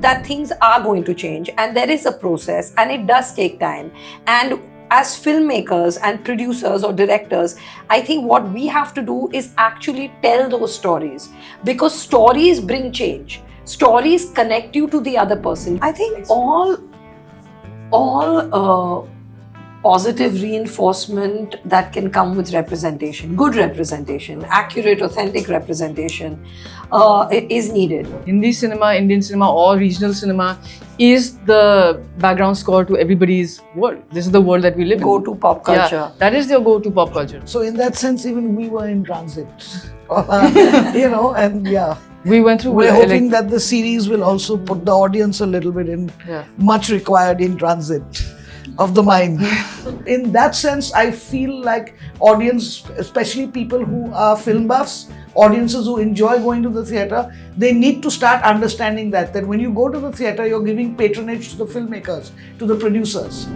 that things are going to change, and there is a process, and it does take time. And as filmmakers and producers or directors, I think what we have to do is actually tell those stories, because stories bring change. Stories connect you to the other person. I think all positive reinforcement that can come with representation, good representation, accurate, authentic representation is needed. Hindi cinema, Indian cinema or regional cinema is the background score to everybody's world. This is the world that we live in. Go-to pop culture. Yeah, that is your go-to pop culture. So in that sense, even we were in transit. And yeah. We went through. We're hoping that the series will also put the audience a little bit in, much required in transit of the mind. In that sense, I feel like audience, especially people who are film buffs, audiences who enjoy going to the theatre, they need to start understanding that when you go to the theatre, you're giving patronage to the filmmakers, to the producers.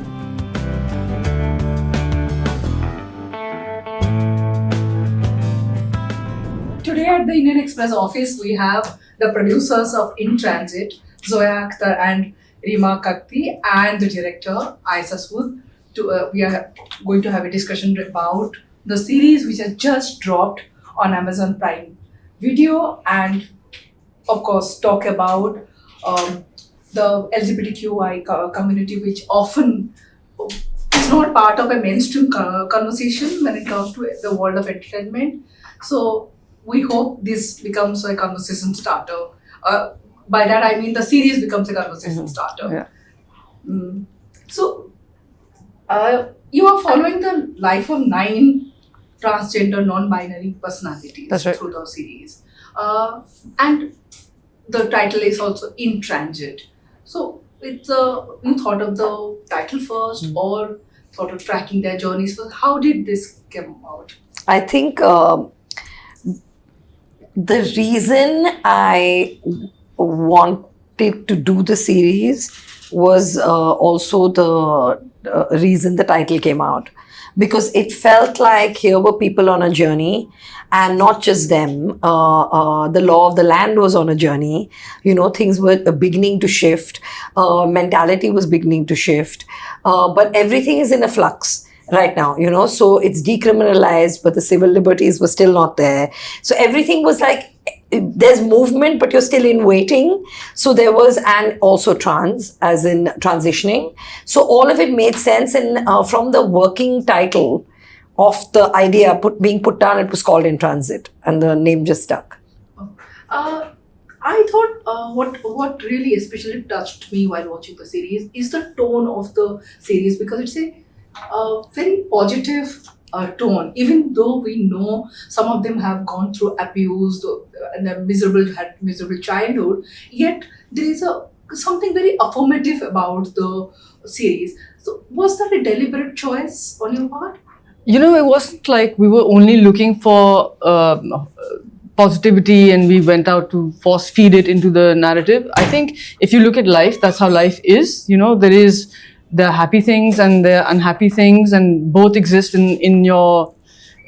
Today at the Indian Express office, we have the producers of In Transit, Zoya Akhtar and Reema Kagti, and the director, Ayesha Sood. We are going to have a discussion about the series which has just dropped on Amazon Prime Video, and of course talk about the LGBTQI community, which often is not part of a mainstream conversation when it comes to the world of entertainment. So we hope this becomes a conversation starter. By that I mean the series becomes a conversation starter. So you are following the life of 9 transgender non-binary personalities through the series. And the title is also In Transit. So it's you thought of the title first or sort of tracking their journeys first? How did this come out? I think the reason I wanted to do the series was also the reason the title came out, because it felt like here were people on a journey, and not just them. The law of the land was on a journey. Things were beginning to shift. Mentality was beginning to shift. But everything is in a flux right now, so it's decriminalized, but the civil liberties were still not there. So everything was like, there's movement, but you're still in waiting. So there was, and also trans, as in transitioning. So all of it made sense. And from the working title of the idea being put down, it was called In Transit, and the name just stuck. I thought what really especially touched me while watching the series is the tone of the series, because it's a very positive tone, even though we know some of them have gone through abuse and had miserable childhood, yet there is something very affirmative about the series. So was that a deliberate choice on your part? It wasn't like we were only looking for positivity and we went out to force feed it into the narrative. I think if you look at life, that's how life is. There are happy things and there are unhappy things, and both exist in your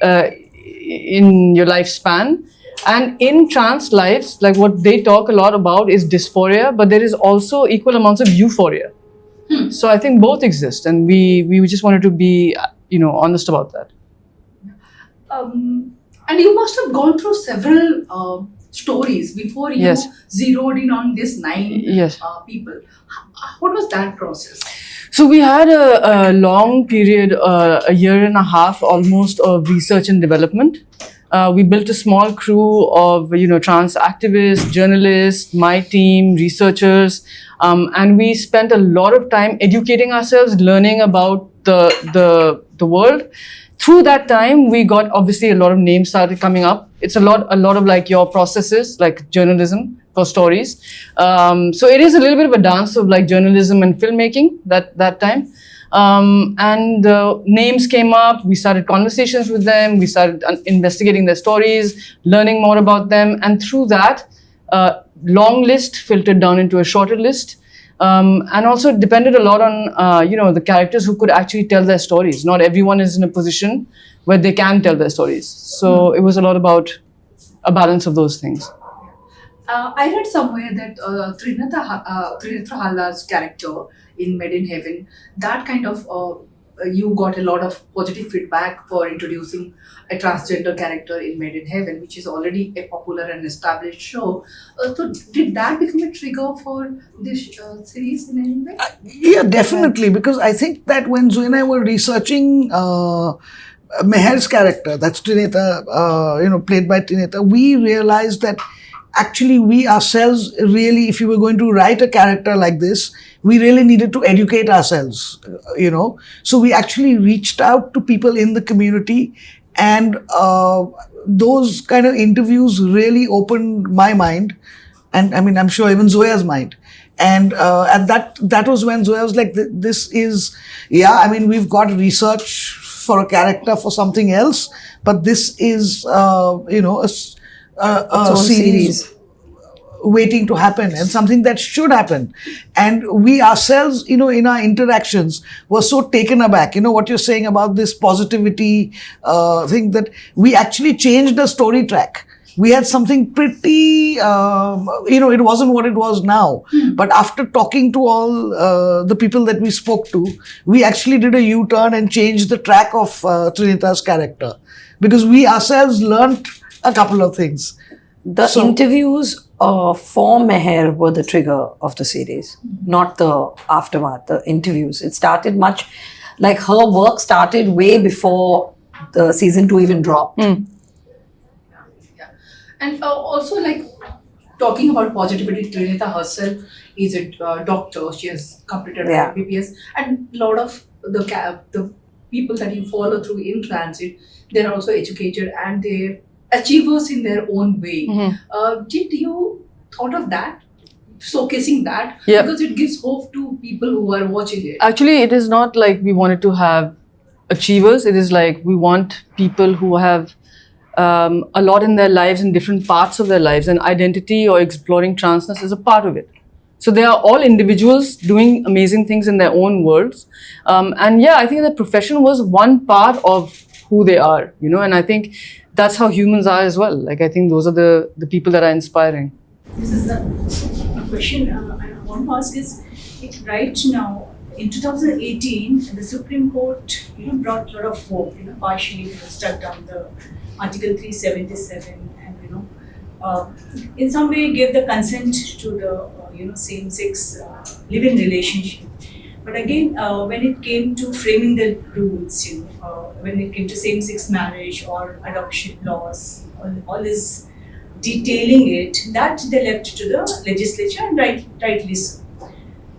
lifespan. And in trans lives, like what they talk a lot about is dysphoria, but there is also equal amounts of euphoria. So I think both exist, and we just wanted to be honest about that. And you must have gone through several stories before you zeroed in on this 9 people. What was that process? So we had a long period, a year and a half almost, of research and development. We built a small crew of trans activists, journalists, my team, researchers, and we spent a lot of time educating ourselves, learning about the world. Through that time, we got obviously a lot of names started coming up. It's a lot of like your processes, like journalism for stories. So it is a little bit of a dance of like journalism and filmmaking that time. And names came up. We started conversations with them. We started investigating their stories, learning more about them, and through that, long list filtered down into a shorter list. And also it depended a lot on, the characters who could actually tell their stories. Not everyone is in a position where they can tell their stories. So it was a lot about a balance of those things. I read somewhere that Trinita Halla's character in Made in Heaven, that kind of you got a lot of positive feedback for introducing a transgender character in Made in Heaven, which is already a popular and established show. So, did that become a trigger for this series in any way? Yeah, definitely. Because I think that when Zoe and I were researching Meher's character, that's Trinita, played by Trinita, we realized that actually we ourselves really, if you were going to write a character like this, we really needed to educate ourselves, So we actually reached out to people in the community, and those kind of interviews really opened my mind, and I mean, I'm sure even Zoya's mind. And at that was when Zoya was like, this is, I mean, we've got research for a character for something else, but this is, a series waiting to happen and something that should happen. And we ourselves, in our interactions were so taken aback, what you're saying about this positivity thing, that we actually changed the story track. We had something pretty, it wasn't what it was now. But after talking to all the people that we spoke to, we actually did a U-turn and changed the track of Trinita's character. Because we ourselves learnt a couple of things. The interviews for Meher were the trigger of the series, not the aftermath, the interviews. It started much, like her work started way before the season 2 even dropped. And also, like, talking about positivity, Trinita herself is a doctor. She has completed her BPS, and a lot of the people that you follow through in transit, they're also educated and they're achievers in their own way. Did you thought of that? Showcasing that? Yeah. Because it gives hope to people who are watching it. Actually, it is not like we wanted to have achievers. It is like we want people who have a lot in their lives, in different parts of their lives, and identity or exploring transness is a part of it. So they are all individuals doing amazing things in their own worlds. And I think that profession was one part of who they are, and I think that's how humans are as well. Like, I think those are the people that are inspiring. This is the question I want to ask is, right now, in 2018, the Supreme Court, brought a lot of hope, partially struck down the Article 377, and in some way gave the consent to the same-sex live-in relationship. But again, when it came to framing the rules, when it came to same-sex marriage or adoption laws, all this detailing it, that they left to the legislature, and rightly so.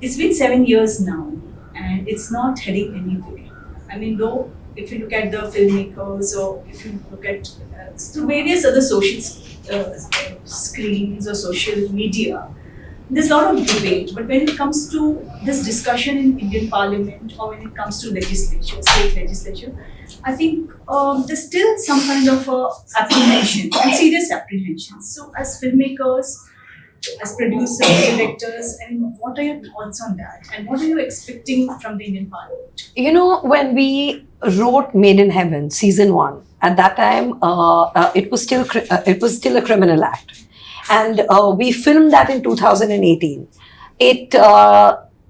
It's been 7 years now, and it's not heading anywhere. I mean, though, if you look at the filmmakers, or if you look at through various other social screens or social media, there's a lot of debate. But when it comes to this discussion in Indian Parliament, or when it comes to legislature, state legislature, I think there's still some kind of apprehension, and serious apprehension. So as filmmakers, as producers, directors, and what are your thoughts on that? And what are you expecting from the Indian Parliament? When we wrote Made in Heaven, season 1, at that time, it was still a criminal act. And we filmed that in 2018. It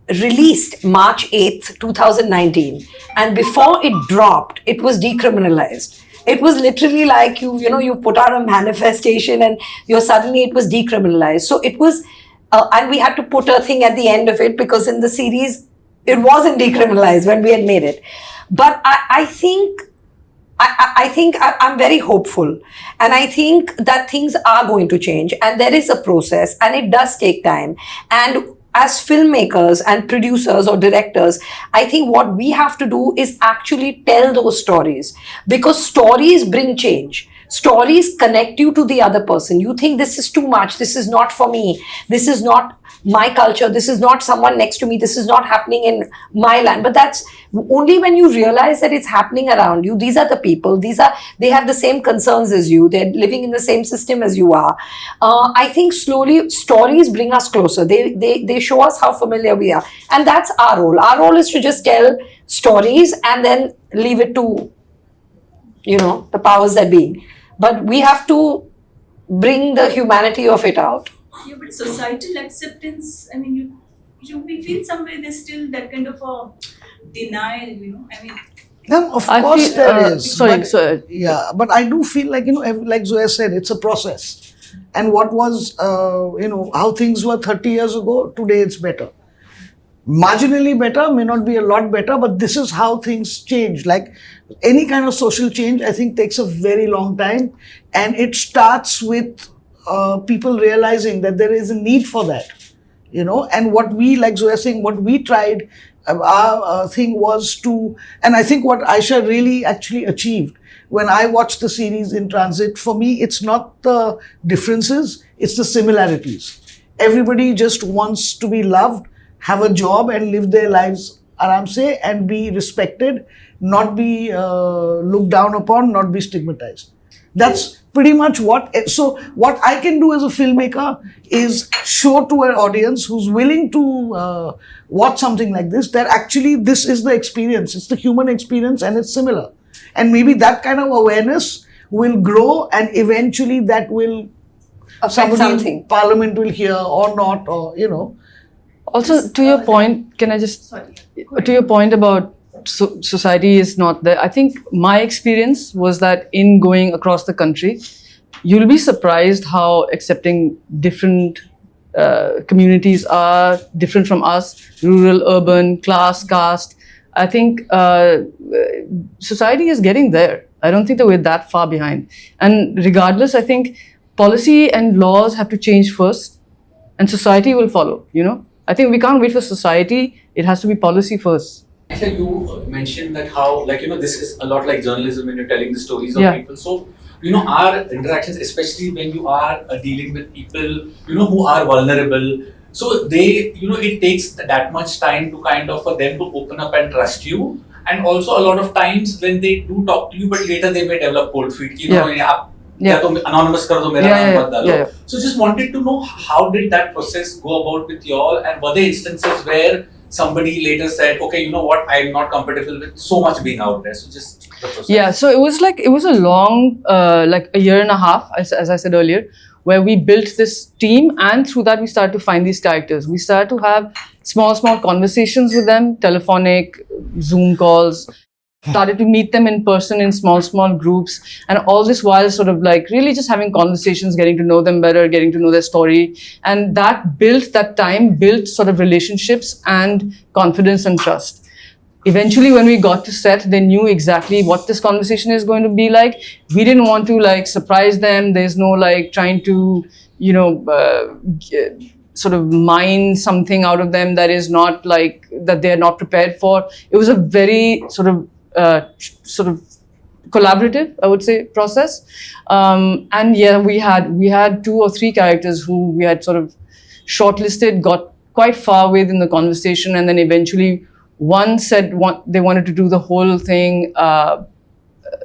released March 8th, 2019. And before it dropped, it was decriminalized. It was literally like you put out a manifestation and suddenly it was decriminalized. So it was, and we had to put a thing at the end of it because in the series, it wasn't decriminalized when we had made it. But I think I'm very hopeful, and I think that things are going to change, and there is a process, and it does take time. And as filmmakers and producers or directors, I think what we have to do is actually tell those stories, because stories bring change. Stories connect you to the other person. You think this is too much, this is not for me, this is not my culture, this is not someone next to me, this is not happening in my land. But that's only when you realize that it's happening around you. These are the people, they have the same concerns as you, they're living in the same system as you are. I think slowly stories bring us closer. They show us how familiar we are, and that's our role. Our role is to just tell stories and then leave it to the powers that be. But we have to bring the humanity of it out. Yeah, but societal acceptance, I mean, we feel somewhere there's still that kind of a denial, I mean, No, of I course feel, there is. sorry, but, sorry. Yeah, but I do feel like, like Zoya said, it's a process. And what was, how things were 30 years ago, today it's better. Marginally better, may not be a lot better, but this is how things change. Like any kind of social change, I think takes a very long time. And it starts with people realizing that there is a need for that. And what we, like Zoya saying, what we tried, our thing was to, and I think what Ayesha really actually achieved, when I watched the series In Transit, for me, it's not the differences, it's the similarities. Everybody just wants to be loved, have a job and live their lives, aram se, and be respected, not be looked down upon, not be stigmatized. That's pretty much so what I can do as a filmmaker is show to an audience who's willing to watch something like this, that actually this is the experience, it's the human experience and it's similar. And maybe that kind of awareness will grow and eventually that will, Affect somebody something. in parliament will hear or not, or. Also, to your point, can I just, sorry. to your point about society is not there, I think my experience was that in going across the country, you'll be surprised how accepting different communities are, different from us, rural, urban, class, caste. I think society is getting there. I don't think that we're that far behind. And regardless, I think policy and laws have to change first and society will follow, I think we can't wait for society. It has to be policy first. Actually, you mentioned that how, this is a lot like journalism when you're telling the stories of Yeah. people. So, our interactions, especially when you are dealing with people, who are vulnerable. So they, it takes that much time to kind of for them to open up and trust you. And also a lot of times when they do talk to you, but later they may develop cold feet. Yeah. Anonymous kar do, mera Yeah, naam yeah, mat dalo. yeah. So just wanted to know how did that process go about with y'all, and were there instances where somebody later said, okay, you know what, I'm not comfortable with so much being out there. So just the process. Yeah, so it was a long, like a year and a half, as I said earlier, where we built this team, and through that we started to find these characters. We started to have small conversations with them, telephonic, Zoom calls, started to meet them in person in small groups, and all this while sort of like really just having conversations, getting to know them better, getting to know their story. And that built sort of relationships and confidence and trust. Eventually, when we got to set, they knew exactly what this conversation is going to be like. We didn't want to like surprise them. There's no like trying to, sort of mine something out of them that is not like, that they're not prepared for. It was a very sort of collaborative, I would say, process. And yeah, we had 2 or 3 characters who we had sort of shortlisted, got quite far with in the conversation, and then eventually one said they wanted to do the whole thing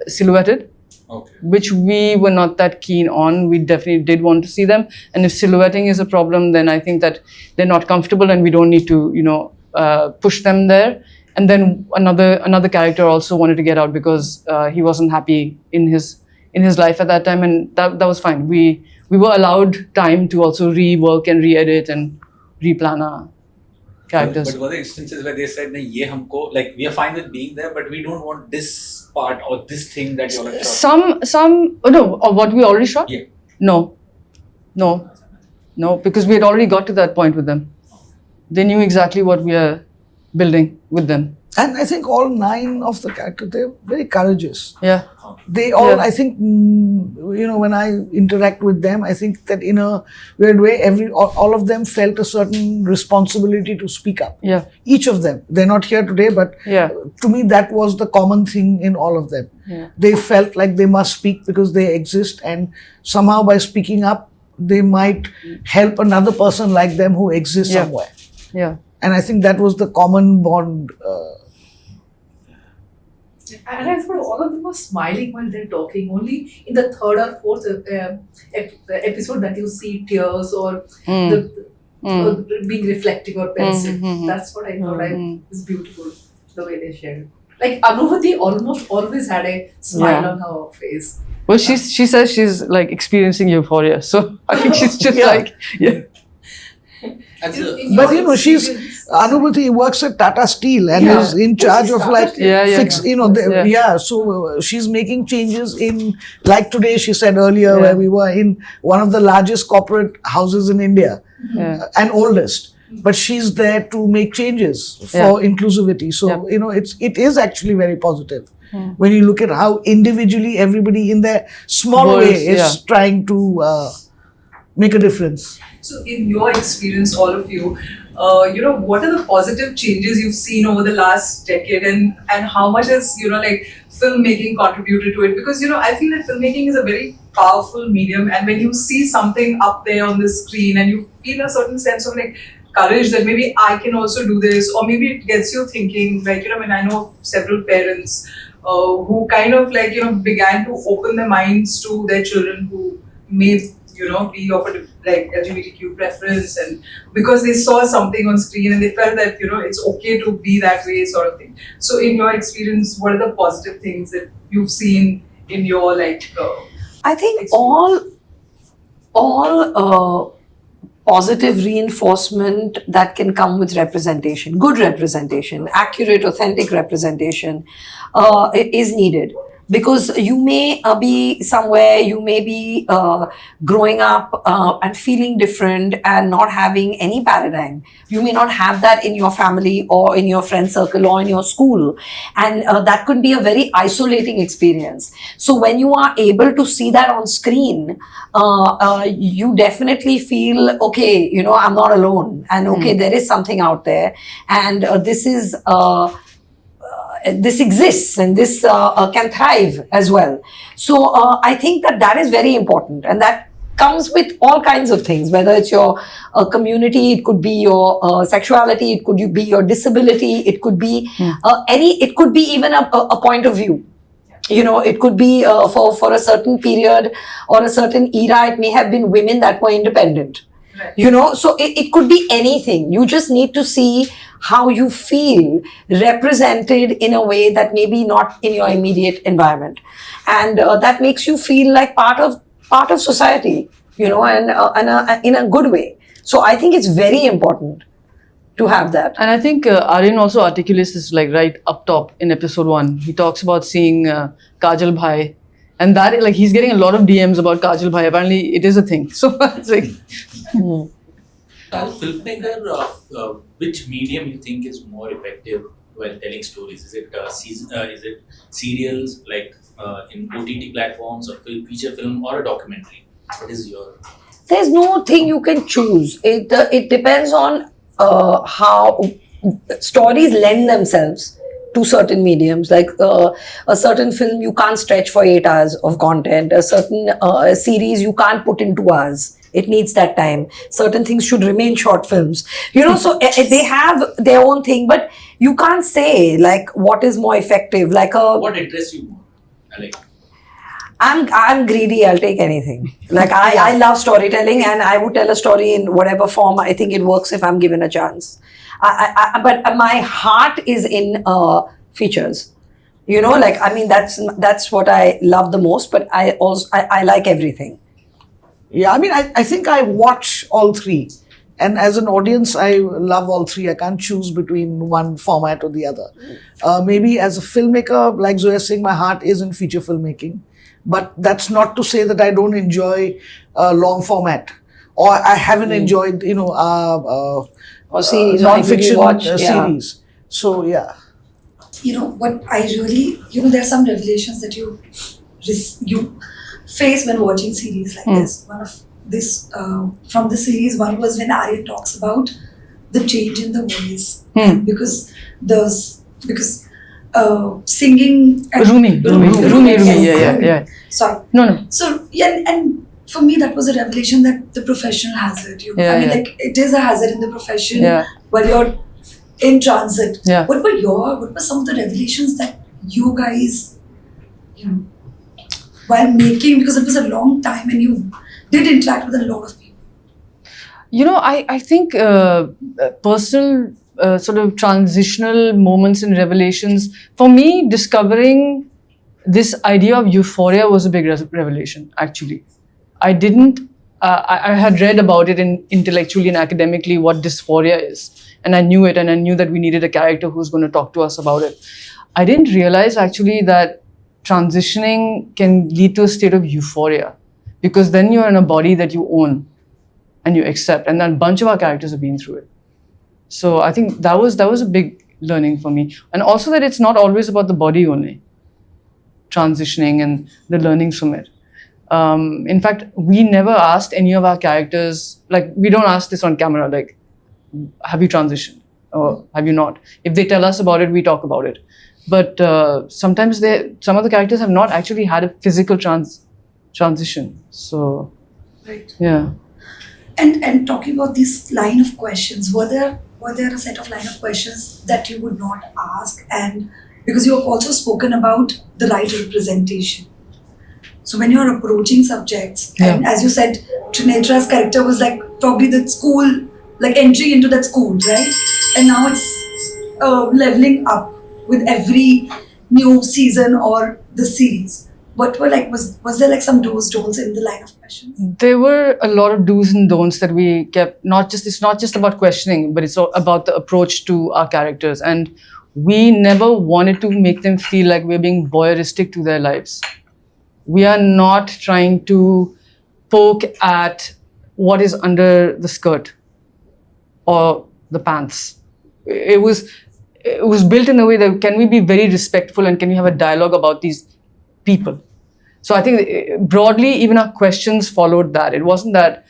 silhouetted. Okay. Which we were not that keen on. We definitely did want to see them. And if silhouetting is a problem, then I think that they're not comfortable and we don't need to, push them there. And then another character also wanted to get out because he wasn't happy in his life at that time, and that was fine. We were allowed time to also rework and re-edit and replan our characters. But were there instances where they said, "Nahi, ye humko, like we are fine with being there, but we don't want this part or this thing that you all have shot"? What we already shot? Yeah. No, because we had already got to that point with them. They knew exactly what we are building with them. And I think all 9 of the characters, they're very courageous. Yeah. They all, Yeah. I think, when I interact with them, I think that in a weird way, all of them felt a certain responsibility to speak up. Yeah. Each of them. They're not here today, but Yeah. to me, that was the common thing in all of them. Yeah. They felt like they must speak because they exist, and somehow by speaking up, they might help another person like them who exists Yeah. somewhere. Yeah. And I think that was the common bond. And I thought all of them were smiling while they're talking. Only in the 3rd or 4th episode that you see tears or being reflecting or pensive. That's what I thought. It was beautiful the way they shared. Like Anuvati almost always had a smile Yeah. on her face. Well, she says she's like experiencing euphoria. So I think she's just like, yeah. But she's Anubhuti works at Tata Steel and is in charge of like fix. So she's making changes in, like today she said earlier where we were in one of the largest corporate houses in India and oldest. But she's there to make changes for inclusivity. So it is actually very positive when you look at how individually everybody in their small way is trying to make a difference. So, in your experience, all of you, what are the positive changes you've seen over the last decade, and how much has like filmmaking contributed to it? Because I feel that filmmaking is a very powerful medium, and when you see something up there on the screen, and you feel a certain sense of like courage that maybe I can also do this, or maybe it gets you thinking. Like I know of several parents who kind of like began to open their minds to their children who may be of a like LGBTQ preference, and because they saw something on screen and they felt that it's okay to be that way, sort of thing. So, in your experience, what are the positive things that you've seen in your like? I think all positive reinforcement that can come with representation, good representation, accurate, authentic representation, is needed. Because you may be somewhere, you may be growing up and feeling different and not having any paradigm. You may not have that in your family or in your friend circle or in your school. And that could be a very isolating experience. So when you are able to see that on screen, you definitely feel, okay, I'm not alone. And okay, there is something out there. And this exists and this can thrive as well. So I think that is very important, and that comes with all kinds of things, whether it's your community, it could be your sexuality, it could be your disability, it could be it could be even a point of view. It could be for a certain period or a certain era, it may have been women that were independent. Right. So it could be anything. You just need to see how you feel represented in a way that maybe not in your immediate environment, and that makes you feel like part of society, and in a good way. So I think it's very important to have that. And I think Aryan also articulates this like right up top in episode 1. He talks about seeing Kajal Bhai, and that like he's getting a lot of DMs about Kajal Bhai. Apparently, it is a thing. So it's like. Filmmaker, which medium you think is more effective while telling stories? Is it serials like in OTT platforms, or feature film, or a documentary? What is your? There's no thing you can choose. It depends on how stories lend themselves to certain mediums. Like a certain film you can't stretch for 8 hours of content. A certain series you can't put in 2 hours. It needs that time. Certain things should remain short films. So they have their own thing, but you can't say like what is more effective. Like what interests you more? I'm greedy. I'll take anything. Like I love storytelling, and I would tell a story in whatever form I think it works if I'm given a chance. But my heart is in features. That's what I love the most. But I like everything. Yeah, I think I watch all three. And as an audience, I love all three. I can't choose between one format or the other. Maybe as a filmmaker, like Zoya saying, my heart is in feature filmmaking. But that's not to say that I don't enjoy long format. Or I haven't enjoyed, or series, non-fiction series. So, yeah. What I really, there are some revelations that you face when watching series like this. One of this from the series, one was when Aryan talks about the change in the voice because singing and Rumi, yeah. Sorry. No. So and for me that was a revelation that the professional hazard. Like it is a hazard in the profession while you're in transit. Yeah. What were some of the revelations that you guys while making, because it was a long time and you did interact with a lot of people? I think personal sort of transitional moments and revelations, for me, discovering this idea of euphoria was a big revelation, actually. I didn't, I had read about it intellectually and academically what dysphoria is. And I knew it, and I knew that we needed a character who's going to talk to us about it. I didn't realize actually that transitioning can lead to a state of euphoria, because then you're in a body that you own and you accept. And a bunch of our characters have been through it. So I think that was a big learning for me. And also that it's not always about the body only, transitioning and the learnings from it. In fact, we never asked any of our characters, like, we don't ask this on camera, like, have you transitioned or have you not? If they tell us about it, we talk about it. But sometimes some of the characters have not actually had a physical transition. So, Right. yeah. And talking about this line of questions, were there a set of line of questions that you would not ask? And because you have also spoken about the right representation. So when you're approaching subjects, and as you said, Trinetra's character was like probably the school, like entry into that school, right? And now it's leveling up with every new season or the series. What were like, was there like some do's, don'ts in the line of questions? There were a lot of do's and don'ts that we kept. It's not just about questioning, but it's about the approach to our characters. And we never wanted to make them feel like we're being voyeuristic to their lives. We are not trying to poke at what is under the skirt or the pants. It was built in a way that can we be very respectful and can we have a dialogue about these people. So I think broadly, even our questions followed that. It wasn't that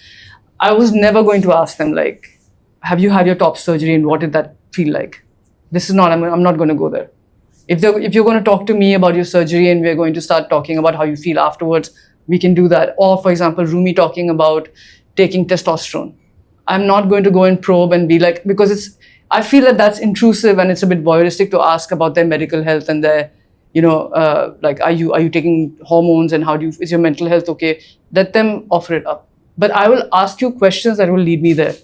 I was never going to ask them like, have you had your top surgery and what did that feel like? This is not, I'm not going to go there. If you're going to talk to me about your surgery and we're going to start talking about how you feel afterwards, we can do that. Or for example, Rumi talking about taking testosterone. I'm not going to go and probe and be like, because I feel that that's intrusive and it's a bit voyeuristic to ask about their medical health and their, like, are you taking hormones and is your mental health okay? Let them offer it up. But I will ask you questions that will lead me there.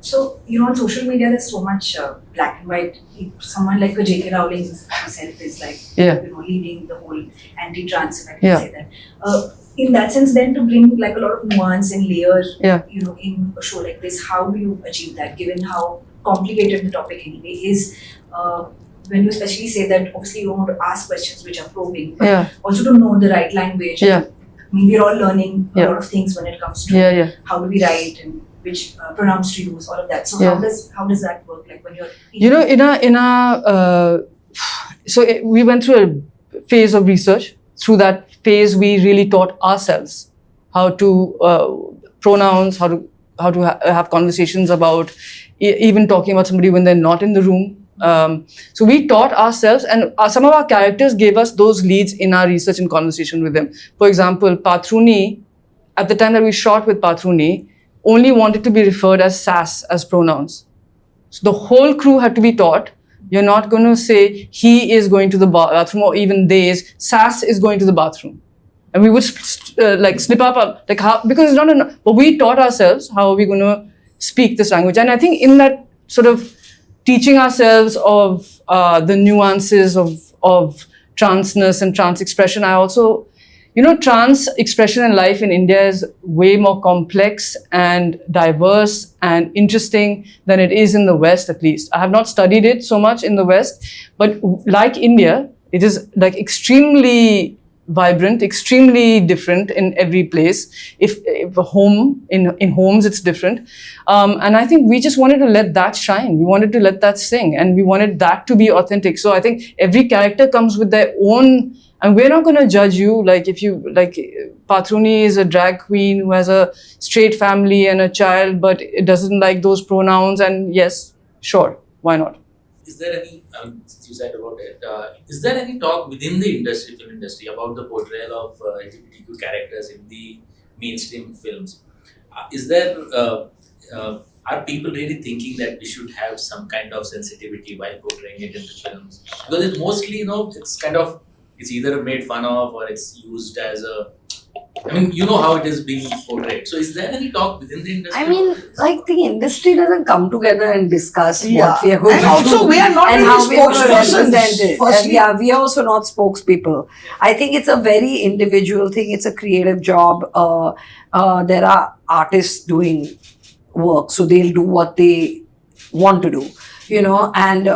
So, on social media, there's so much black and white. Someone like a J.K. Rowling herself is like, leading the whole anti-trans, if I can say that. In that sense, then to bring like a lot of nuance and layers, in a show like this, how do you achieve that, given how complicated the topic anyway is? When you especially say that, obviously you want to ask questions which are probing, but also to know the right language. I mean, we're all learning a lot of things when it comes to how do we write and which pronouns to use, all of that. So how does that work? Like when you're we went through a phase of research. Through that phase, we really taught ourselves how to pronouns, how to have conversations about even talking about somebody when they're not in the room. So we taught ourselves, and some of our characters gave us those leads in our research and conversation with them. For example, Patruni, at the time that we shot with Patruni, only wanted to be referred as Sass as pronouns. So the whole crew had to be taught, you're not going to say he is going to the bathroom or even they is, Sass is going to the bathroom. And we would slip up, like how, because it's not enough. But we taught ourselves how are we going to speak this language. And I think in that sort of teaching ourselves of the nuances of transness and trans expression, I also, trans expression in life in India is way more complex and diverse and interesting than it is in the West, at least. I have not studied it so much in the West, but like India, it is like extremely vibrant, extremely different in every place. If a home, in homes, it's different. And I think we just wanted to let that shine. We wanted to let that sing, and we wanted that to be authentic. So I think every character comes with their own. And we're not going to judge you. Like if you, like Patruni is a drag queen who has a straight family and a child, but it doesn't like those pronouns. And yes, sure, why not? Is there any, since you said about it, is there any talk within the film industry about the portrayal of LGBTQ characters in the mainstream films? Are people really thinking that we should have some kind of sensitivity while portraying it in the films? Because it's mostly, it's kind of, it's either made fun of or it's used as a I mean, you know how it is being portrayed. So is there any talk within the industry? I mean, like the industry doesn't come together and discuss Yeah. what we are going And to also do we are not and really how we are going to spokespersons, represent it. And firstly. yeah, we are also not spokespeople. I think it's a very individual thing. It's a creative job. There are artists doing work, so they'll do what they want to do, you know. And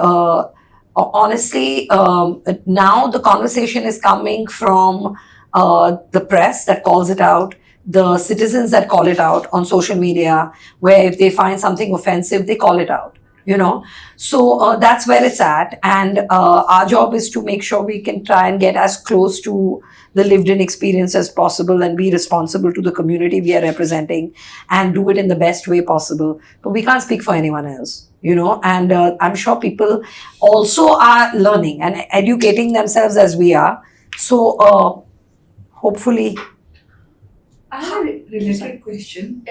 honestly, now the conversation is coming from the press that calls it out, the citizens that call it out on social media, where if they find something offensive, they call it out, you know. So that's where it's at. And our job is to make sure we can try and get as close to the lived in experience as possible and be responsible to the community we are representing and do it in the best way possible. But we can't speak for anyone else, you know. And I'm sure people also are learning and educating themselves as we are. So hopefully. I have a related question.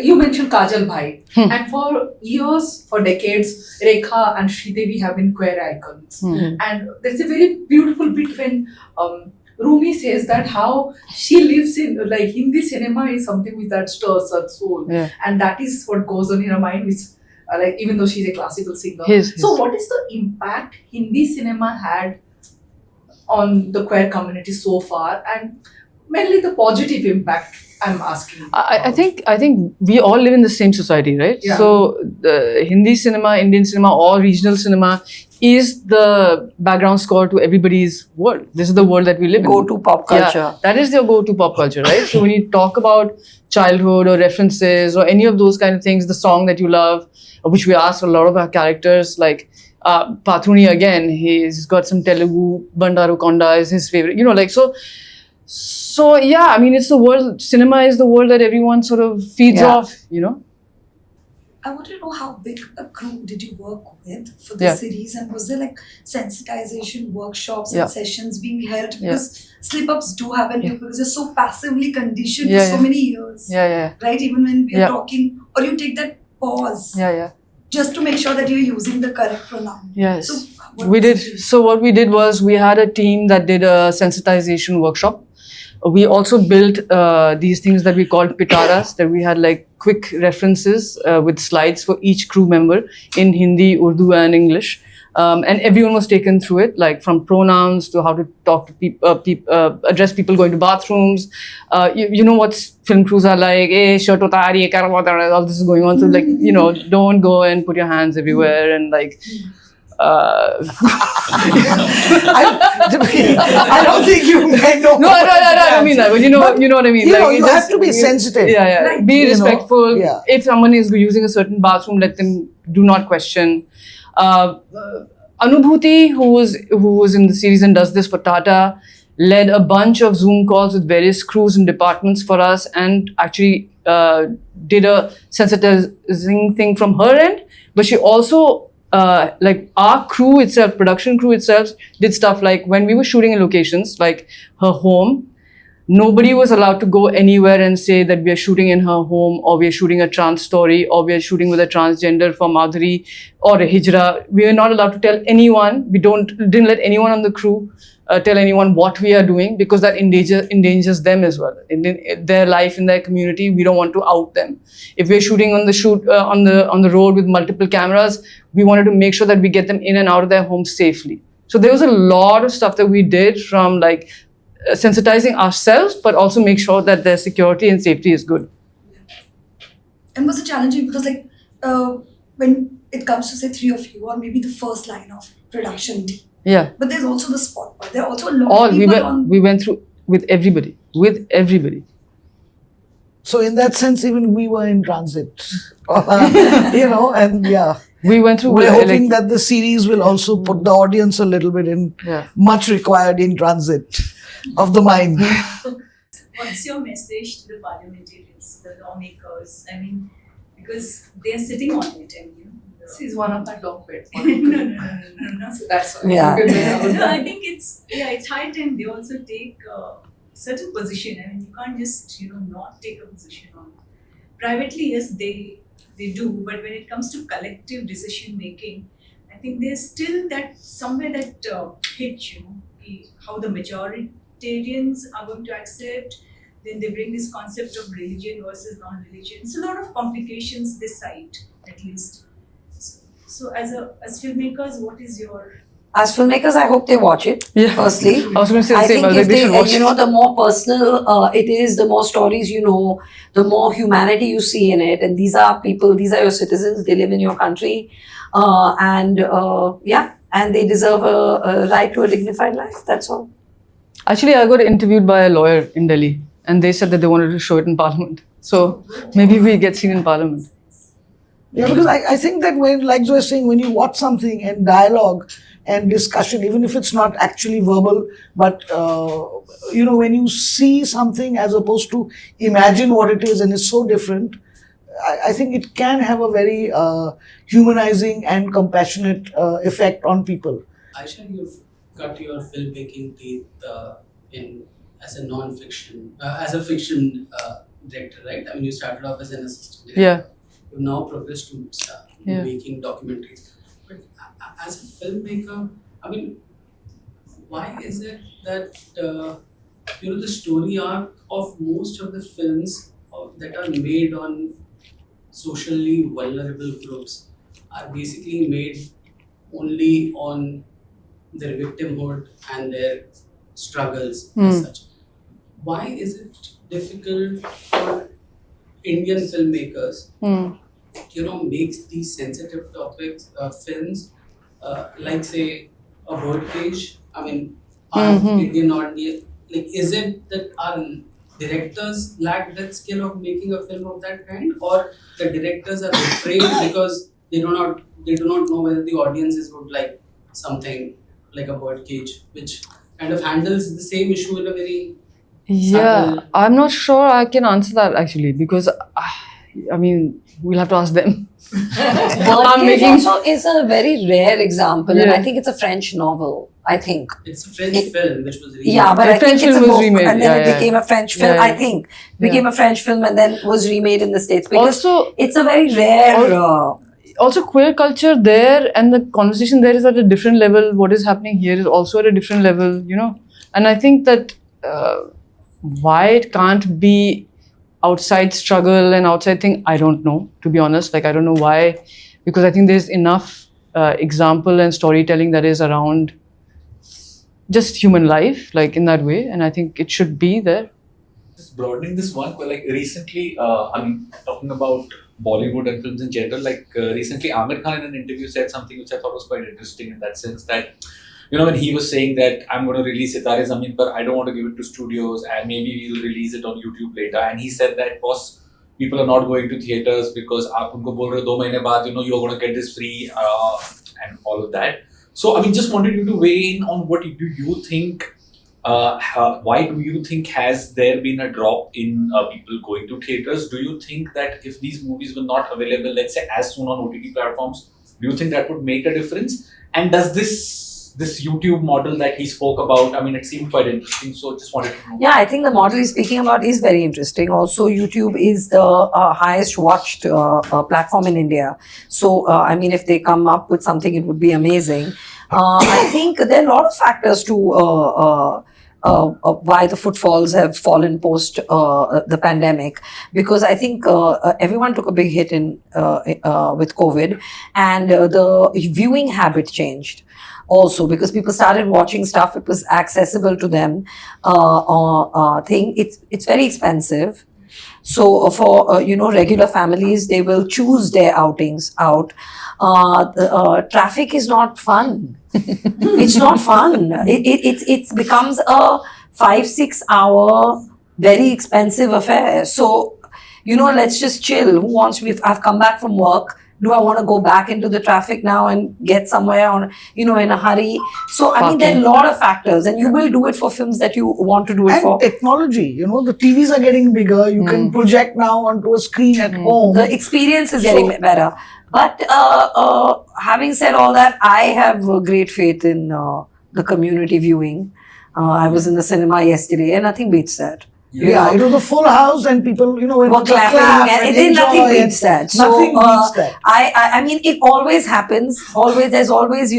You mentioned Kajal Bhai, and for years, for decades, Rekha and Sridevi have been queer icons. And there's a very beautiful bit when Rumi says that how she lives in, like, Hindi cinema is something which that stirs her soul, Yeah. and that is what goes on in her mind, which like, even though she's a classical singer. So what is the impact Hindi cinema had on the queer community so far, and mainly the positive impact I'm asking? I think we all live in the same society, right? Yeah. So the Hindi cinema, Indian cinema, or regional cinema is the background score to everybody's world. This is the world that we live in. Go-to pop culture. Yeah, that is your go-to pop culture, right? So when you talk about childhood or references or any of those kind of things, the song that you love, which we ask a lot of our characters, like Pathuni again, he's got some Telugu, Bandaru Konda is his favorite, you know, like so yeah, I mean, it's the world, cinema is the world that everyone sort of feeds off, you know. I want to know how big a crew did you work with for the series, and was there like sensitization workshops and sessions being held? Because slip-ups do happen here because you're so passively conditioned for so many years. Right? Even when we're talking, or you take that pause. Just to make sure that you're using the correct pronoun. Yes. So what we did was we had a team that did a sensitization workshop. We also built these things that we called pitaras, that we had like quick references with slides for each crew member in Hindi, Urdu and English. And everyone was taken through it, like from pronouns to how to talk to people, address people going to bathrooms. You know what film crews are like, shirt utari, all this is going on. So like, you know, don't go and put your hands everywhere and like, I don't think you may know. No, I don't mean that, but you know what I mean. You like, know, you have to be sensitive. Be You know, respectful. If someone is using a certain bathroom, let them do not question. Anubhuti, who was in the series and does this for Tata, led a bunch of Zoom calls with various crews and departments for us, and actually did a sensitizing thing from her end. But she also, like our crew itself, production crew itself, did stuff like when we were shooting in locations like her home, nobody was allowed to go anywhere and say that we are shooting in her home, or we are shooting a trans story, or we are shooting with a transgender for Madhuri or a hijra. We are not allowed to tell anyone. We didn't let anyone on the crew tell anyone what we are doing, because that endangers them as well. In their life, in their community, we don't want to out them. If we're shooting on the road with multiple cameras, we wanted to make sure that we get them in and out of their homes safely. So there was a lot of stuff that we did, from like sensitizing ourselves, but also make sure that their security and safety is good. And was it challenging because like when it comes to say three of you, or maybe the first line of production team, but there's also the spot part. There are also a lot of people we went through with everybody. So in that sense, even we were in transit, you know, and we went through. We're hoping that the series will also put the audience a little bit in much required in transit of the mind. What's your message to the parliamentarians, the lawmakers? I mean, because they are sitting on it, and this is one of my dog beds. No. So that's No, I think it's high time they also take certain position. I mean, you can't just not take a position on it. Privately, yes, they do, but when it comes to collective decision making, I think there's still that somewhere that hitch, how the majority sectarians are going to accept. Then they bring this concept of religion versus non-religion. It's a lot of complications this side, at least. So as filmmakers, what is your... As filmmakers, I hope they watch it. Yeah. Firstly, I was going to say the I same. think I was if like, they should watch you know, the more personal it is, the more stories you know, the more humanity you see in it. And these are people, these are your citizens. They live in your country, and they deserve a right to a dignified life. That's all. Actually, I got interviewed by a lawyer in Delhi, and they said that they wanted to show it in Parliament. So maybe we get seen in Parliament. Yeah, because I think that when, like Zoya was saying, when you watch something and dialogue and discussion, even if it's not actually verbal, but when you see something as opposed to imagine what it is and it's so different, I think it can have a very humanizing and compassionate effect on people. Ayesha, you've cut your filmmaking teeth as a non-fiction, as a fiction director, right? I mean, you started off as an assistant director. Yeah. You've now progressed to Yeah. making documentaries. But as a filmmaker, I mean, why is it that the story arc of most of the films that are made on socially vulnerable groups are basically made only on their victimhood and their struggles as such? Why is it difficult for Indian filmmakers makes these sensitive topics, films, like say a birdcage? I mean, our Indian audience, like, is it that our directors lack that skill of making a film of that kind, or the directors are afraid because they do not know whether the audiences would like something like a birdcage, which kind of handles the same issue in a very subtle... I'm not sure I can answer that actually, because I mean, we'll have to ask them. Birdcage also is a very rare example, and Yeah. I think it's a French novel. I think. It's a French film which was remade. Yeah, but The I French think it's a film was book, remade. and then Yeah, it yeah. became a French film. Yeah, I yeah. think became a French film, and then was remade in the States because Also, it's a very rare. also queer culture there and the conversation there is at a different level. What is happening here is also at a different level, And I think that why it can't be outside struggle and outside thing, I don't know, to be honest. Like, I don't know why, because I think there's enough example and storytelling that is around just human life, like in that way. And I think it should be there. Just broadening this one, like recently, talking about Bollywood and films in general, recently Amir Khan in an interview said something which I thought was quite interesting in that sense that, when he was saying that I'm going to release Sitare Zameen Par, I don't want to give it to studios and maybe we'll release it on YouTube later. And he said that, boss, people are not going to theatres because aap unko bol rahe ho 2 mahine baad, you're going to get this free and all of that. So, just wanted you to weigh in on what do you think, why do you think has there been a drop in people going to theatres? Do you think that if these movies were not available, let's say as soon on OTT platforms, do you think that would make a difference? And does this YouTube model that he spoke about, it seemed quite interesting, so just wanted to know. Yeah, I think the model he's speaking about is very interesting. Also, YouTube is the highest watched platform in India. So, if they come up with something, it would be amazing. I think there are a lot of factors to why the footfalls have fallen post the pandemic, because I think everyone took a big hit with COVID, and the viewing habit changed. Also, because people started watching stuff, it was accessible to them. It's very expensive. So for regular families, they will choose their outings out. Traffic is not fun. It's not fun. It becomes a 5-6 hour very expensive affair. So let's just chill. Who wants me? If I've come back from work, do I want to go back into the traffic now and get somewhere in a hurry? So, there are a lot of factors, and you will do it for films that you want to do it for. And technology, the TVs are getting bigger. You can project now onto a screen at home. The experience is getting better. But having said all that, I have great faith in the community viewing. I was in the cinema yesterday and nothing beats that. Yeah, it was a full house and people, when were people clapping, clap and and nothing enjoy beats it. that. Nothing beats that. I mean, it always happens. Always, there's always,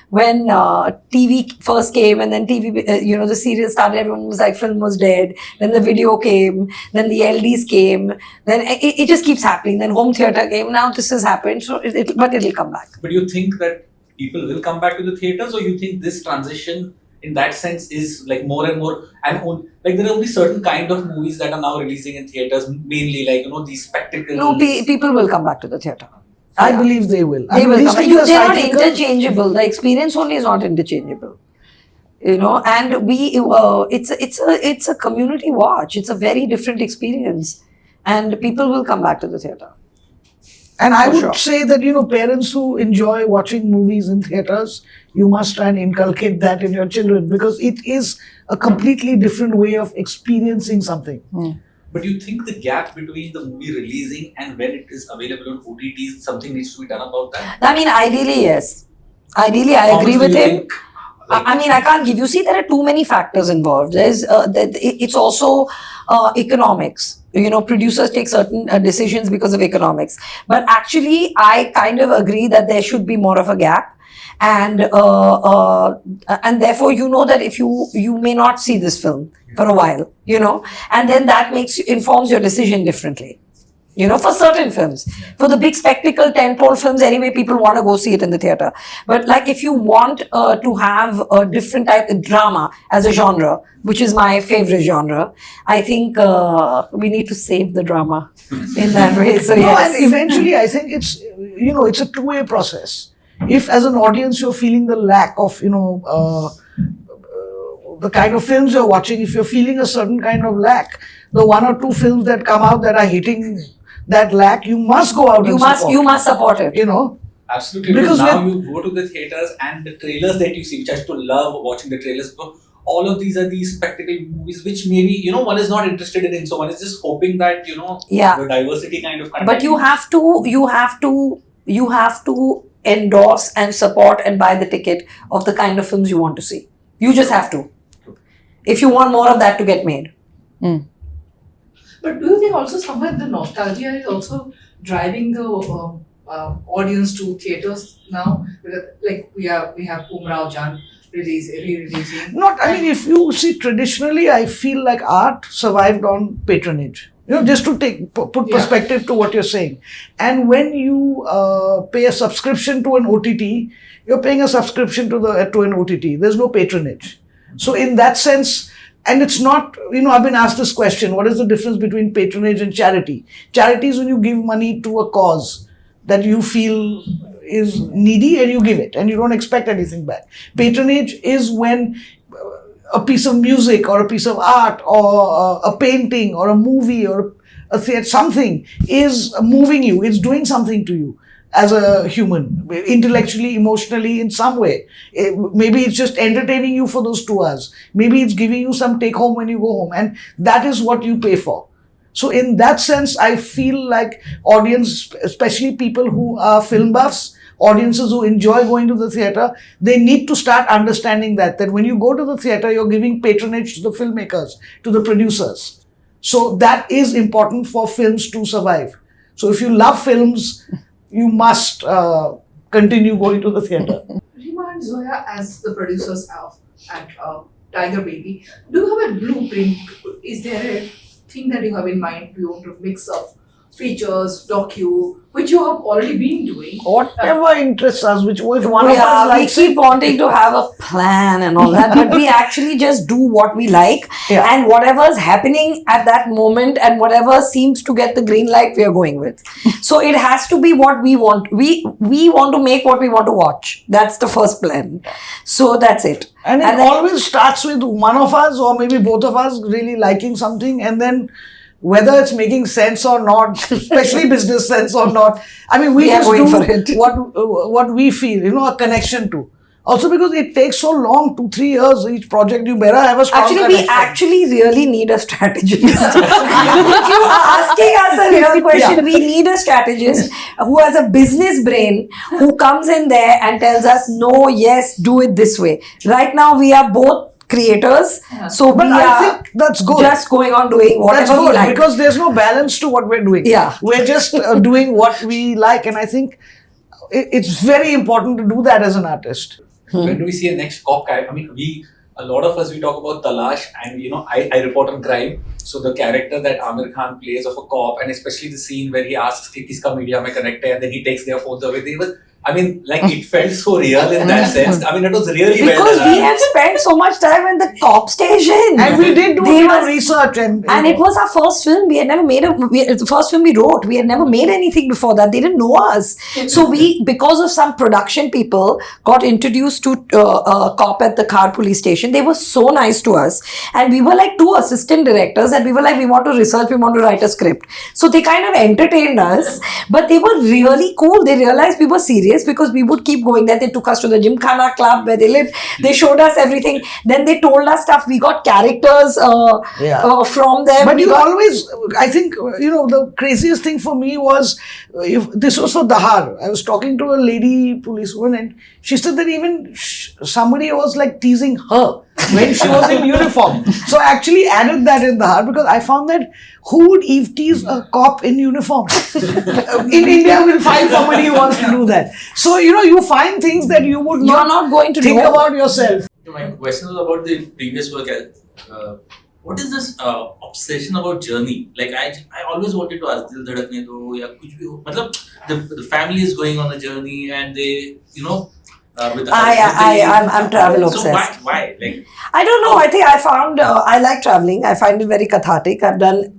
when TV first came, and then TV, the serial started. Everyone was like, film was dead. Then the video came. Then the LDs came. Then it just keeps happening. Then home theater came. Now this has happened. So, but it'll come back. But you think that people will come back to the theaters, or you think this transition in that sense is like more and more, and like there are only certain kind of movies that are now releasing in theaters, mainly like these spectacles. No, people will come back to the theater. I believe they will. They will come back. things are They're not cyclical. interchangeable. The experience only is not interchangeable. And it's a community watch. It's a very different experience, and people will come back to the theater. And I For would sure. say that, parents who enjoy watching movies in theaters, you must try and inculcate that in your children, because it is a completely different way of experiencing something. But you think the gap between the movie releasing and when it is available on OTTs, something needs to be done about that? I mean, ideally, yes. Ideally, I How agree much do with you him. think, like- I mean, I can't give you. See, there are too many factors involved. It's also economics. Producers take certain decisions because of economics. But actually, I kind of agree that there should be more of a gap, and therefore, that if you may not see this film for a while, and then that informs your decision differently. For certain films. For the big spectacle tentpole films, anyway, people want to go see it in the theater. But like if you want to have a different type of drama as a genre, which is my favorite genre, I think we need to save the drama in that way. So No, yes. and eventually I think it's a two-way process. If as an audience you're feeling the lack of, the kind of films you're watching, if you're feeling a certain kind of lack, the one or two films that come out that are hitting that lack, you must go out You and must support. support it. Absolutely, Because because now you go to the theaters and the trailers that you see, which I used to love watching the trailers, but all of these are these spectacle movies which maybe, one is not interested in, so one is just hoping that, Yeah. the diversity kind of content. But you have to endorse and support and buy the ticket of the kind of films you want to see. You just have to. If you want more of that to get made. But do you think also somewhere the nostalgia is also driving the audience to theaters now? Because, like we have Umrao Jan re-releasing. If you see traditionally, I feel like art survived on patronage. Just to put perspective to what you're saying. And when you pay a subscription to an OTT, you're paying a subscription to an OTT. There's no patronage. So in that sense, and it's not, I've been asked this question, what is the difference between patronage and charity? Charity is when you give money to a cause that you feel is needy and you give it and you don't expect anything back. Patronage is when a piece of music or a piece of art or a painting or a movie or a theatre, something is moving you, it's doing something to you as a human, intellectually, emotionally, in some way. Maybe it's just entertaining you for those 2 hours. Maybe it's giving you some take home when you go home, and that is what you pay for. So in that sense, I feel like audience, especially people who are film buffs, audiences who enjoy going to the theatre, they need to start understanding that when you go to the theatre, you're giving patronage to the filmmakers, to the producers. So that is important for films to survive. So if you love films, you must continue going to the theatre. Reema and Zoya, as the producers at Tiger Baby, do you have a blueprint? Is there a thing that you have in mind? Do you want to mix of features, docu, which you have already been doing? Whatever interests us, which if one of us We likes keep it, wanting to have a plan and all that, but we actually just do what we like, and whatever's happening at that moment and whatever seems to get the green light, we are going with. So it has to be what we want. We want to make what we want to watch. That's the first plan. So that's it. and it then- always starts with one of us or maybe both of us really liking something, and then whether it's making sense or not, especially business sense or not, we are just going do for it. what we feel, a connection to. Also because it takes so long, 2-3 years each project, you better have a strong we connection. really need a strategist. If you are asking us a real question, we need a strategist who has a business brain, who comes in there and tells us, no, yes, do it this way. Right now, we are both creators. So But we I are think that's good. just going on doing That's whatever we good like. because there's no balance to what we're doing. Yeah. We're just doing what we like, and I think it's very important to do that as an artist. When do we see a next cop character? I mean, a lot of us, we talk about Talash, and I report on crime. So the character that Amir Khan plays of a cop, and especially the scene where he asks, "Ki kiska media mein connect hai?" and then he takes their phones away. It felt so real in that sense. I mean, it was really well Because done. we have spent so much time in the cop station. And we did do a They bit of was- research, and it was our first film. We had never made the first film we wrote. We had never made anything before that. They didn't know us. So we, because of some production people, got introduced to a cop at the car police station. They were so nice to us. And we were like two assistant directors, and we were like, we want to research, we want to write a script. So they kind of entertained us, but they were really cool. They realized we were serious because we would keep going there. They took us to the Gymkhana club where they lived. They showed us everything. Then they told us stuff. We got characters from them. But We you got- always, I think, the craziest thing for me was, if this was for Dahar. I was talking to a lady policewoman, and she said that even somebody was like teasing her when she was in uniform. So I actually added that in Dahar because I found that who would eve tease a cop in uniform? In India, we'll find somebody who wants to do that. So, you find things that you would You're not going to think know. about yourself. My question was about the previous work. What is this obsession about journey? Like I always wanted to ask, Dil Dhadakne Do ya kuch bhi ho. Matlab, the family is going on a journey and they, with the I'm travel So obsessed. why? Like, I don't know. I think I found I like traveling. I find it very cathartic. I've done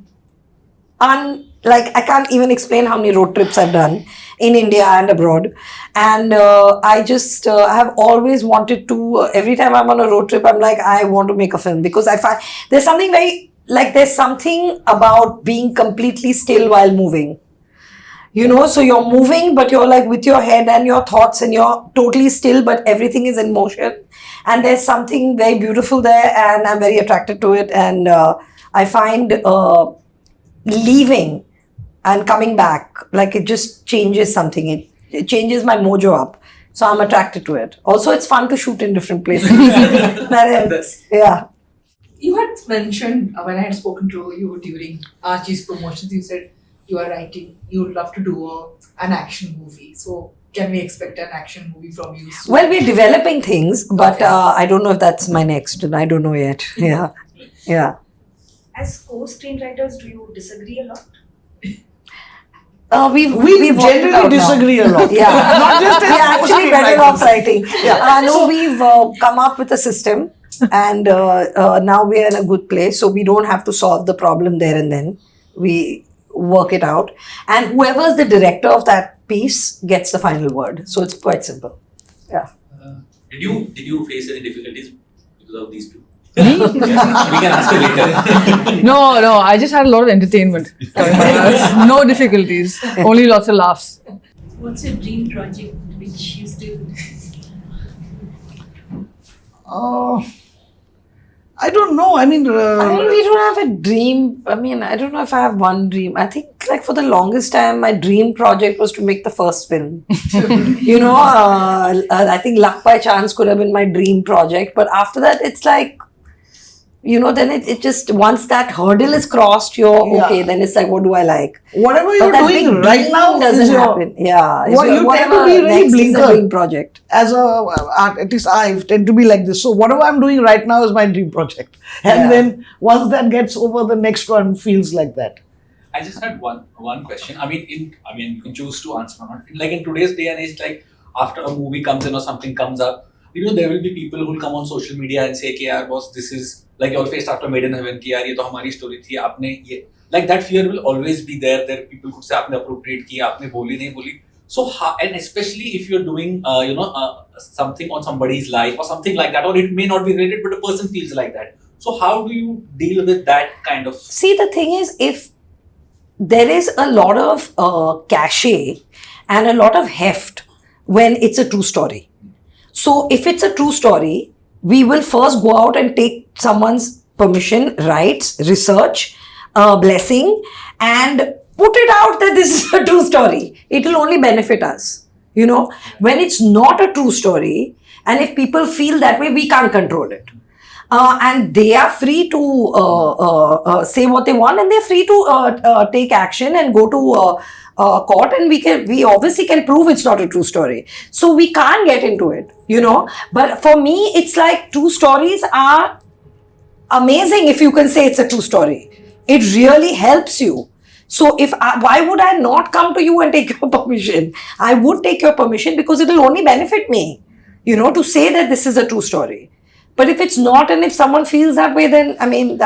I can't even explain how many road trips I've done in India and abroad. And I just have always wanted to. Every time I'm on a road trip, I'm like, I want to make a film because I find there's something there's something about being completely still while moving. So you're moving, but you're like with your head and your thoughts, and you're totally still, but everything is in motion. And there's something very beautiful there, and I'm very attracted to it. And I find leaving and coming back, like it just changes something. It changes my mojo up. So I'm attracted to it. Also, it's fun to shoot in different places. That helps. Yeah. You had mentioned when I had spoken to you during Archie's promotions, you said you are writing, you would love to do an action movie. So can we expect an action movie from you soon? Well, we're developing things, but I don't know if that's my next. I don't know yet. Yeah. Yeah. As co-screenwriters, do you disagree a lot? We we've worked it generally out now. disagree a lot. Yeah. Not just as We're actually better off writing. Yeah. No, we've come up with a system, and now we're in a good place. So we don't have to solve the problem there and then. We work it out, and whoever's the director of that piece gets the final word. So it's quite simple. Yeah. did you face any difficulties because of these two? We can ask you later. No, I just had a lot of entertainment. No difficulties, only lots of laughs. What's your dream project which you still... I don't know. I mean, we don't have a dream. I mean, I don't know if I have one dream. I think, like, for the longest time, my dream project was to make the first film. I think Luck by Chance could have been my dream project. But after that, it's like, then it just, once that hurdle is crossed, you're Yeah. okay. Then it's like, what do I like? whatever But you're that doing big right dream now doesn't is your, happen. Yeah. Well, you tend to be really next is a blinker. dream project. as at least I tend to be like this. So whatever I'm doing right now is my dream project. And Yeah. then once that gets over, the next one feels like that. I just had one question. I mean, you can choose to answer or not. Like in today's day and age, like after a movie comes in or something comes up, there will be people who will come on social media and say, "Okay, yaar, boss, this is like you all faced after Made in Heaven. Ki yaar, ye to hamari story thi. Aapne ye." Like that fear will always be there. There people could say, "Aapne appropriate kiya, aapne boli nahi boli." So, and especially if you're doing, something on somebody's life or something like that, or it may not be related, but a person feels like that. So, how do you deal with that kind of? See, the thing is, if there is a lot of cachet and a lot of heft when it's a true story. So if it's a true story, we will first go out and take someone's permission, rights, research, blessing, and put it out that this is a true story. It will only benefit us. When it's not a true story, and if people feel that way, we can't control it. and they are free to say what they want, and they're free to take action and go to court, and we obviously can prove it's not a true story. So we can't get into it, you know. But for me, it's like true stories are amazing if you can say it's a true story. It really helps you. So why would I not come to you and take your permission? I would take your permission because it will only benefit me, you know, to say that this is a true story. But if it's not, and if someone feels that way, then I mean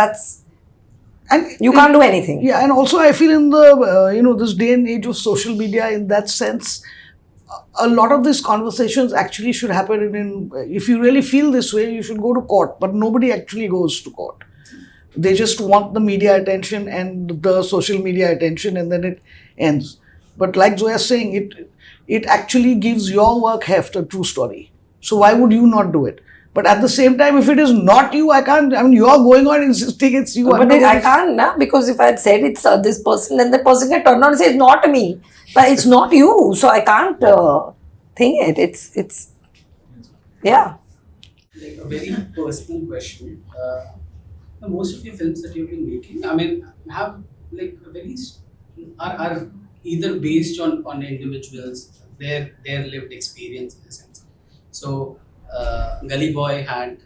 you can't do anything. Yeah, and also I feel in the this day and age of social media, in that sense, a lot of these conversations actually should happen in. If you really feel this way, you should go to court. But nobody actually goes to court. They just want the media attention and the social media attention, and then it ends. But like Zoya is saying, it actually gives your work heft, a true story. So why would you not do it? But at the same time, if it is not you, I can't. I mean, you are going on insisting it's you. But I can't, nah, because if I had said it's this person, then the person can turn around and say it's not me, but it's not you. So I can't think it. It's yeah. Like a very personal question. Most of your films that you've been making, I mean, have like a very are either based on individuals, their lived experience in a sense. So, Gully Boy had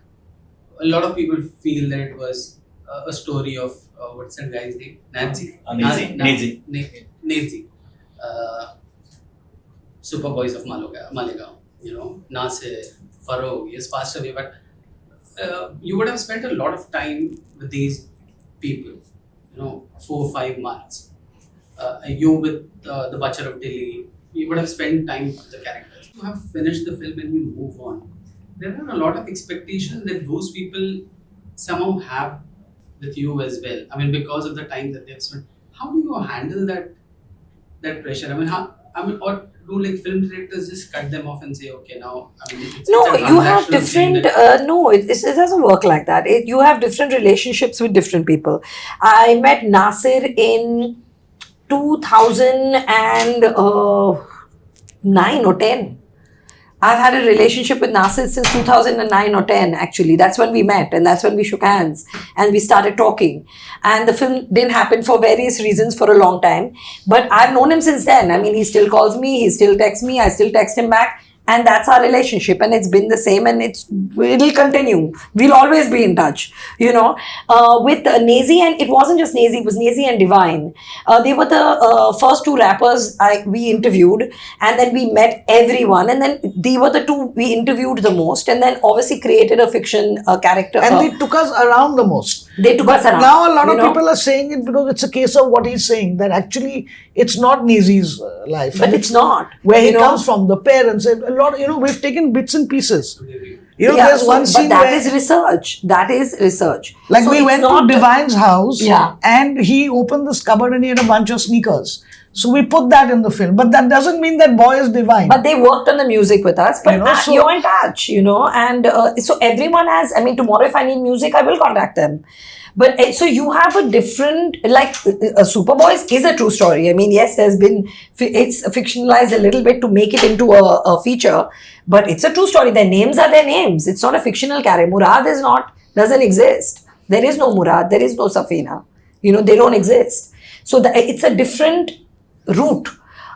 a lot of people feel that it was a story of what's that guy's name? Nancy. Superboys of Malegaon. You know, Nasir, Farooq, he has passed away, but you would have spent a lot of time with these people, you know, 4 or 5 months. You with the Butcher of Delhi, you would have spent time with the characters. You have finished the film and you move on. There are a lot of expectations that those people somehow have with you as well. I mean, because of the time that they've spent. How do you handle that pressure? Or do like film directors just cut them off and say, okay, now, I mean, no, you have different, no, it doesn't work like that. You have different relationships with different people. I met Nasir in 2009 or 10. I've had a relationship with Nasir since 2009 or 10, actually. That's when we met and that's when we shook hands and we started talking. And the film didn't happen for various reasons for a long time. But I've known him since then. I mean, he still calls me, he still texts me, I still text him back. And that's our relationship, and it's been the same, and it'll continue. We'll always be in touch, you know. With Nazy, and it wasn't just Nazy, it was Nazy and Divine. They were the first 2 rappers we interviewed, and then we met everyone, and then they were the 2 we interviewed the most, and then obviously created a fiction character. And they took us around the most. They took us around. Now a lot of people are saying it because it's a case of what he's saying, that actually it's not Nazy's life. But it's not. Where he comes from, the parents, a lot, you know, we've taken bits and pieces. You know, yeah, there's one scene but that is research. That is research. Like so we went to Divine's house, yeah, and he opened this cupboard and he had a bunch of sneakers. So we put that in the film. But that doesn't mean that boy is Divine. But they worked on the music with us. But you know, so, you're in touch, you know. And so everyone has, I mean, tomorrow if I need music, I will contact them. But so you have a different, like Superboys is a true story. I mean, yes, it's fictionalized a little bit to make it into a feature, but it's a true story. Their names are their names. It's not a fictional character. Murad doesn't exist. There is no Murad. There is no Safina. You know, they don't exist. So it's a different route.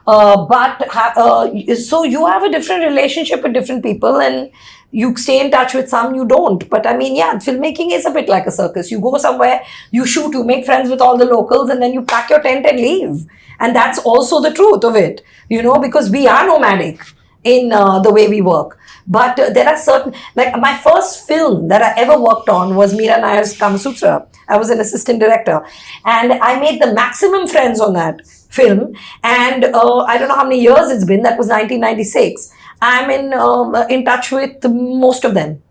So you have a different relationship with different people, and you stay in touch with some, you don't. But I mean, yeah, filmmaking is a bit like a circus. You go somewhere, you shoot, you make friends with all the locals, and then you pack your tent and leave. And that's also the truth of it, you know, because we are nomadic in the way we work. But there are certain, like my first film that I ever worked on was Meera Nair's Kama Sutra. I was an assistant director, and I made the maximum friends on that film. And I don't know how many years it's been. That was 1996. I'm in touch with most of them.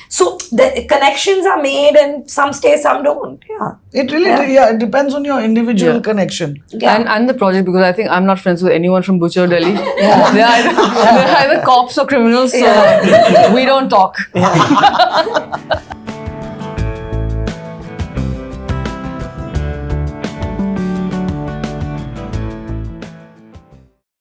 So the connections are made, and some stay, some don't. Yeah. It really, it depends on your individual connection. Yeah. And the project, because I think I'm not friends with anyone from Butcher Delhi. They're either cops or criminals, so we don't talk.